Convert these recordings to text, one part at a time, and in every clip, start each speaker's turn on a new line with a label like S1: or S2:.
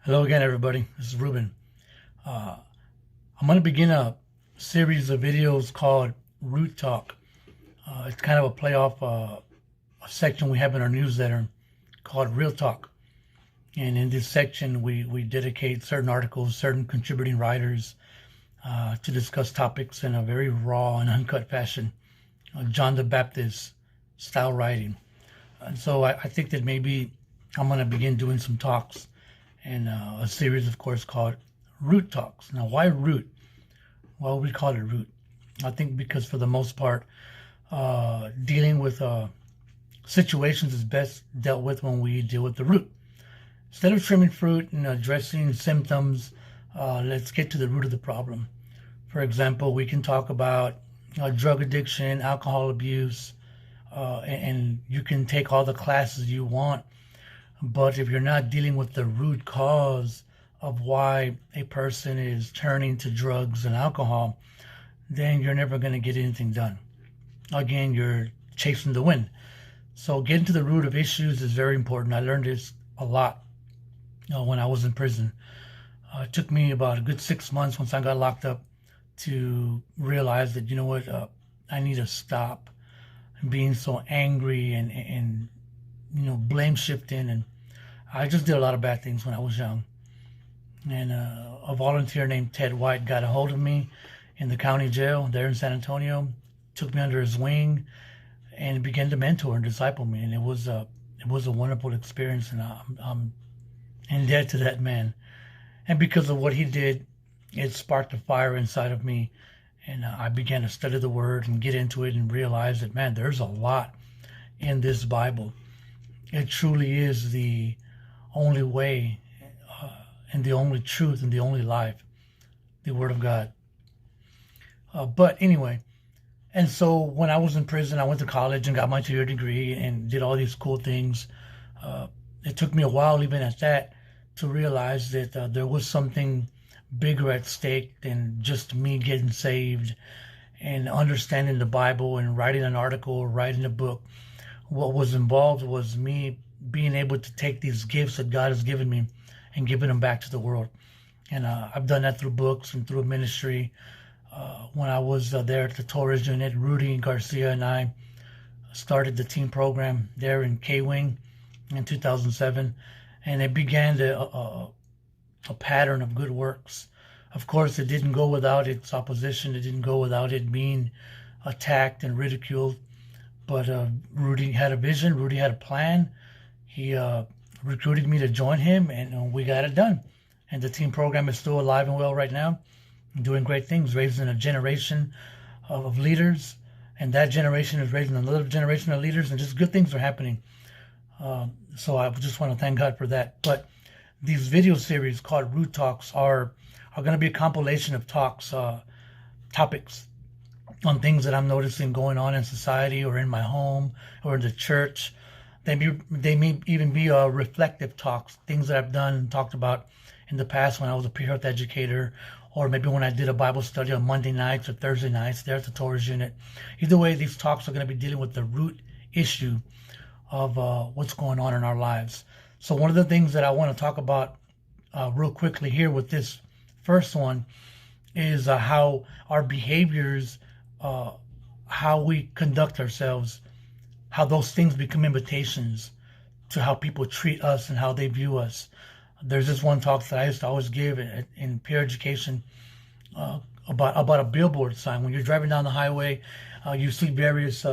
S1: Hello again, everybody. This is Ruben. Uh, I'm going to begin a series of videos called Root Talk. It's kind of a play off a section we have in our newsletter called Real Talk. And in this section, we dedicate certain articles, certain contributing writers to discuss topics in a very raw and uncut fashion, John the Baptist style writing. And so I think that maybe I'm going to begin doing some talks and a series, of course, called Root Talks. Now, why root? Well, we call it root. I think because for the most part, dealing with situations is best dealt with when we deal with the root. Instead of trimming fruit and addressing symptoms, let's get to the root of the problem. For example, we can talk about drug addiction, alcohol abuse, and you can take all the classes you want. But if you're not dealing with the root cause of why a person is turning to drugs and alcohol, then you're never going to get anything done. Again, you're chasing the wind. So getting to the root of issues is very important. I learned this a lot when I was in prison. It took me about a good 6 months once I got locked up to realize that, you know what, I need to stop being so angry and blame shifting. And I just did a lot of bad things when I was young. And a volunteer named Ted White got a hold of me in the county jail there in San Antonio, took me under his wing, and began to mentor and disciple me. And it was a wonderful experience, and I'm in debt to that man. And because of what he did, it sparked a fire inside of me. And I began to study the Word and get into it and realize that, man, there's a lot in this Bible. It truly is the only way and the only truth and the only life, the Word of God. But anyway, and so when I was in prison, I went to college and got my 2-year degree and did all these cool things. It took me a while, even at that, to realize that there was something bigger at stake than just me getting saved and understanding the Bible and writing an article, writing a book. What was involved was me being able to take these gifts that God has given me and giving them back to the world. And I've done that through books and through a ministry. When I was there at the Torres unit, Rudy Garcia and I started the team program there in K-Wing in 2007. And it began a pattern of good works. Of course, it didn't go without its opposition. It didn't go without it being attacked and ridiculed. But Rudy had a vision. Rudy had a plan. He recruited me to join him, and we got it done. And the team program is still alive and well right now, doing great things, raising a generation of leaders. And that generation is raising another generation of leaders, and just good things are happening. So I just want to thank God for that. But these video series called Root Talks are going to be a compilation of talks, topics on things that I'm noticing going on in society or in my home or in the church. They may even be reflective talks, things that I've done and talked about in the past when I was a pre-health educator, or maybe when I did a Bible study on Monday nights or Thursday nights there at the Torres unit. Either way, these talks are going to be dealing with the root issue of what's going on in our lives. So one of the things that I want to talk about real quickly here with this first one is how our behaviors, how we conduct ourselves, how those things become invitations to how people treat us and how they view us. There's this one talk that I used to always give in peer education about a billboard sign. When you're driving down the highway, you see various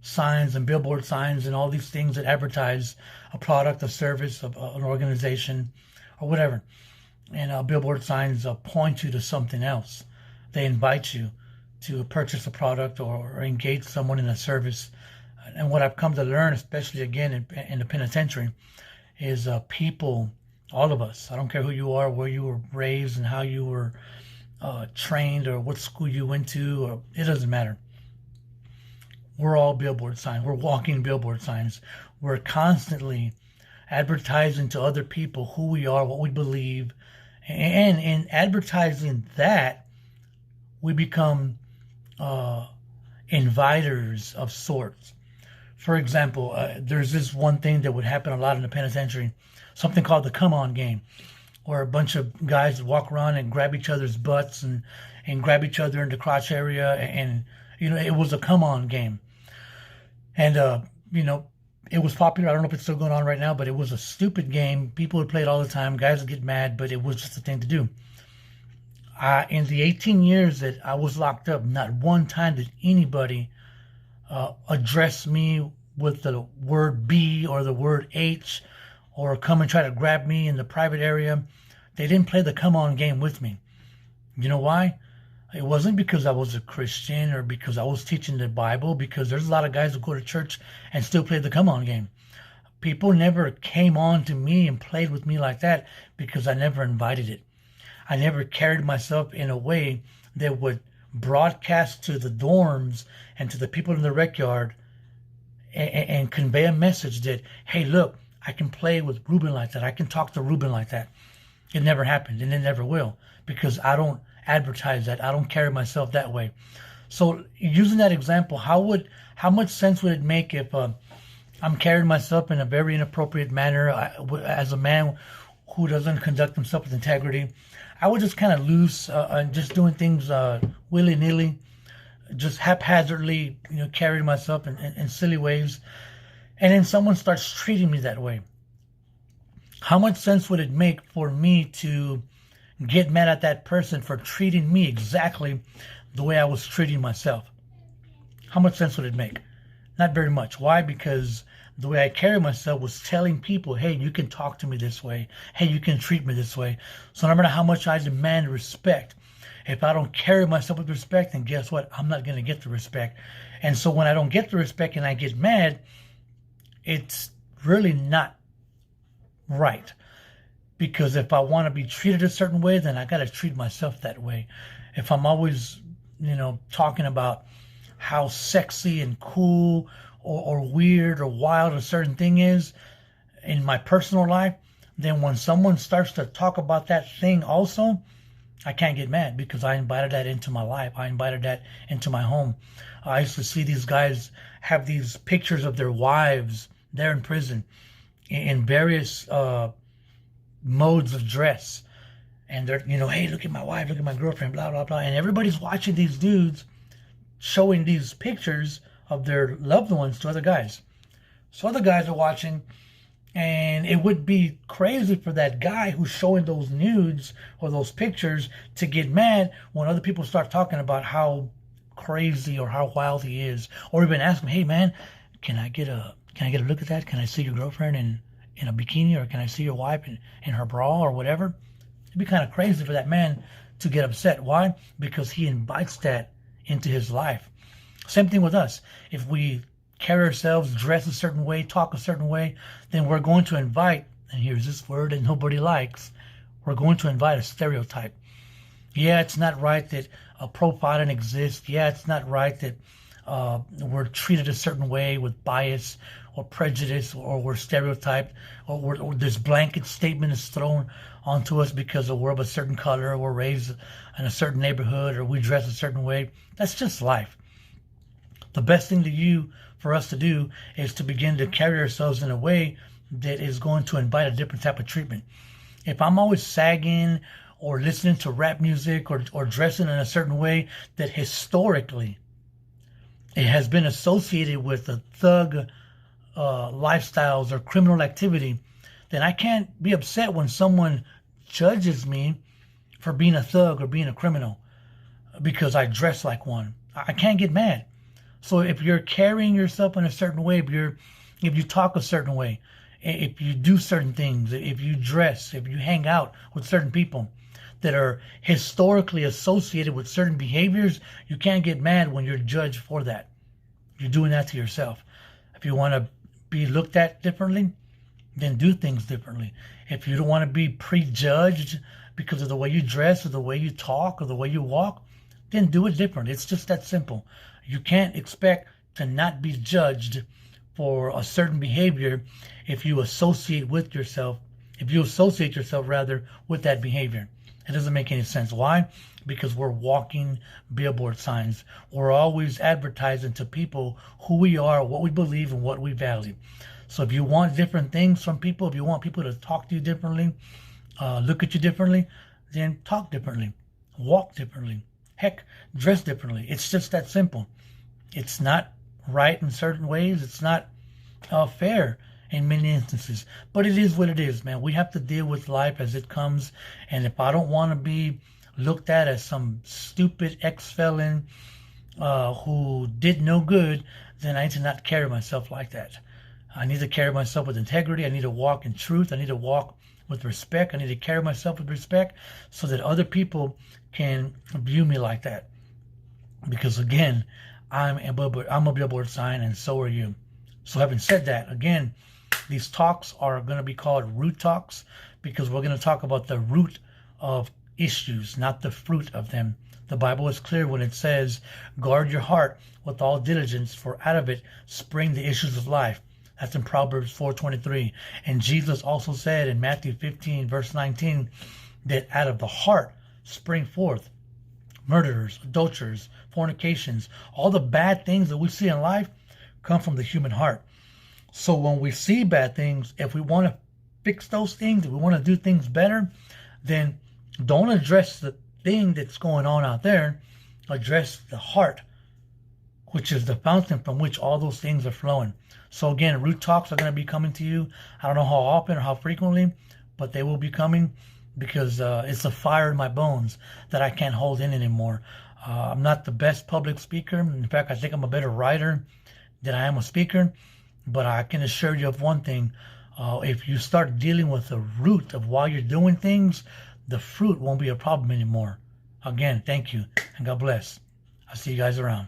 S1: signs and billboard signs and all these things that advertise a product, a service, of an organization, or whatever. And billboard signs point you to something else. They invite you to purchase a product or engage someone in a service. And what I've come to learn, especially again in the penitentiary, is people, all of us, I don't care who you are, where you were raised and how you were trained or what school you went to, or it doesn't matter. We're all billboard signs. We're walking billboard signs. We're constantly advertising to other people who we are, what we believe. And in advertising that, we become inviters of sorts. For example, there's this one thing that would happen a lot in the penitentiary, something called the come on game. where a bunch of guys walk around and grab each other's butts and grab each other in the crotch area. And, it was a come on game. And, it was popular. I don't know if it's still going on right now, but it was a stupid game. People would play it all the time. Guys would get mad, but it was just a thing to do. In the 18 years that I was locked up, not one time did anybody address me with the word B or the word H or come and try to grab me in the private area. They didn't play the come on game with me. You know why? It wasn't because I was a Christian or because I was teaching the Bible, because there's a lot of guys who go to church and still play the come on game. People never came on to me and played with me like that because I never invited it. I never carried myself in a way that would broadcast to the dorms and to the people in the rec yard and convey a message that, hey, look, I can play with Ruben like that. I can talk to Ruben like that. It never happened, and it never will, because I don't advertise that. I don't carry myself that way. So using that example, how much sense would it make if I'm carrying myself in a very inappropriate manner as a man who doesn't conduct himself with integrity? I was just kind of loose and just doing things willy-nilly, just haphazardly, carrying myself in silly ways. And then someone starts treating me that way. How much sense would it make for me to get mad at that person for treating me exactly the way I was treating myself? How much sense would it make? Not very much. Why? Because the way I carry myself was telling people, hey, you can talk to me this way. Hey, you can treat me this way. So no matter how much I demand respect, if I don't carry myself with respect, then guess what? I'm not going to get the respect. And so when I don't get the respect and I get mad, it's really not right. Because if I want to be treated a certain way, then I got to treat myself that way. If I'm always, talking about how sexy and cool or weird or wild a certain thing is in my personal life, then when someone starts to talk about that thing also, I can't get mad because I invited that into my life. I invited that into my home. I used to see these guys have these pictures of their wives there in prison in various modes of dress. And they're, hey, look at my wife, look at my girlfriend, blah, blah, blah. And everybody's watching these dudes showing these pictures of their loved ones to other guys. So other guys are watching, and it would be crazy for that guy who's showing those nudes or those pictures to get mad when other people start talking about how crazy or how wild he is, or even ask him, hey man, can I get a look at that? Can I see your girlfriend in a bikini, or can I see your wife in her bra or whatever? It'd be kind of crazy for that man to get upset. Why? Because he invites that into his life. Same thing with us. If we carry ourselves, dress a certain way, talk a certain way, then we're going to invite, and here's this word that nobody likes, we're going to invite a stereotype. Yeah, it's not right that profiling exists. Yeah, it's not right that we're treated a certain way with bias or prejudice, or we're stereotyped, or this blanket statement is thrown onto us because we're of a certain color, or we're raised in a certain neighborhood, or we dress a certain way. That's just life. The best thing for us to do is to begin to carry ourselves in a way that is going to invite a different type of treatment. If I'm always sagging or listening to rap music or dressing in a certain way that historically it has been associated with the thug lifestyles or criminal activity, then I can't be upset when someone judges me for being a thug or being a criminal because I dress like one. I can't get mad. So if you're carrying yourself in a certain way, if you talk a certain way, if you do certain things, if you dress, if you hang out with certain people that are historically associated with certain behaviors, you can't get mad when you're judged for that. You're doing that to yourself. If you want to be looked at differently, then do things differently. If you don't want to be prejudged because of the way you dress or the way you talk or the way you walk, then do it different. It's just that simple. You can't expect to not be judged for a certain behavior if you associate yourself rather with that behavior. It doesn't make any sense. Why? Because we're walking billboard signs. We're always advertising to people who we are, what we believe, and what we value. So if you want different things from people, if you want people to talk to you differently, look at you differently, then talk differently, walk differently, heck, dress differently. It's just that simple. It's not right in certain ways. It's not fair in many instances. But it is what it is, man. We have to deal with life as it comes. And if I don't want to be looked at as some stupid ex-felon who did no good, then I need to not carry myself like that. I need to carry myself with integrity. I need to walk in truth. I need to walk with respect. I need to carry myself with respect so that other people can view me like that. Because again, I'm a Billboard sign, and so are you. So having said that, again, these talks are going to be called root talks because we're going to talk about the root of issues, not the fruit of them. The Bible is clear when it says, guard your heart with all diligence, for out of it spring the issues of life. That's in Proverbs 4:23. And Jesus also said in Matthew 15, verse 19, that out of the heart spring forth murderers, adulterers, fornications, all the bad things that we see in life come from the human heart. So when we see bad things, if we want to fix those things, if we want to do things better, then don't address the thing that's going on out there. Address the heart, which is the fountain from which all those things are flowing. So again, root talks are going to be coming to you. I don't know how often or how frequently, but they will be coming because it's a fire in my bones that I can't hold in anymore. I'm not the best public speaker. In fact, I think I'm a better writer than I am a speaker. But I can assure you of one thing. If you start dealing with the root of why you're doing things, the fruit won't be a problem anymore. Again, thank you, and God bless. I'll see you guys around.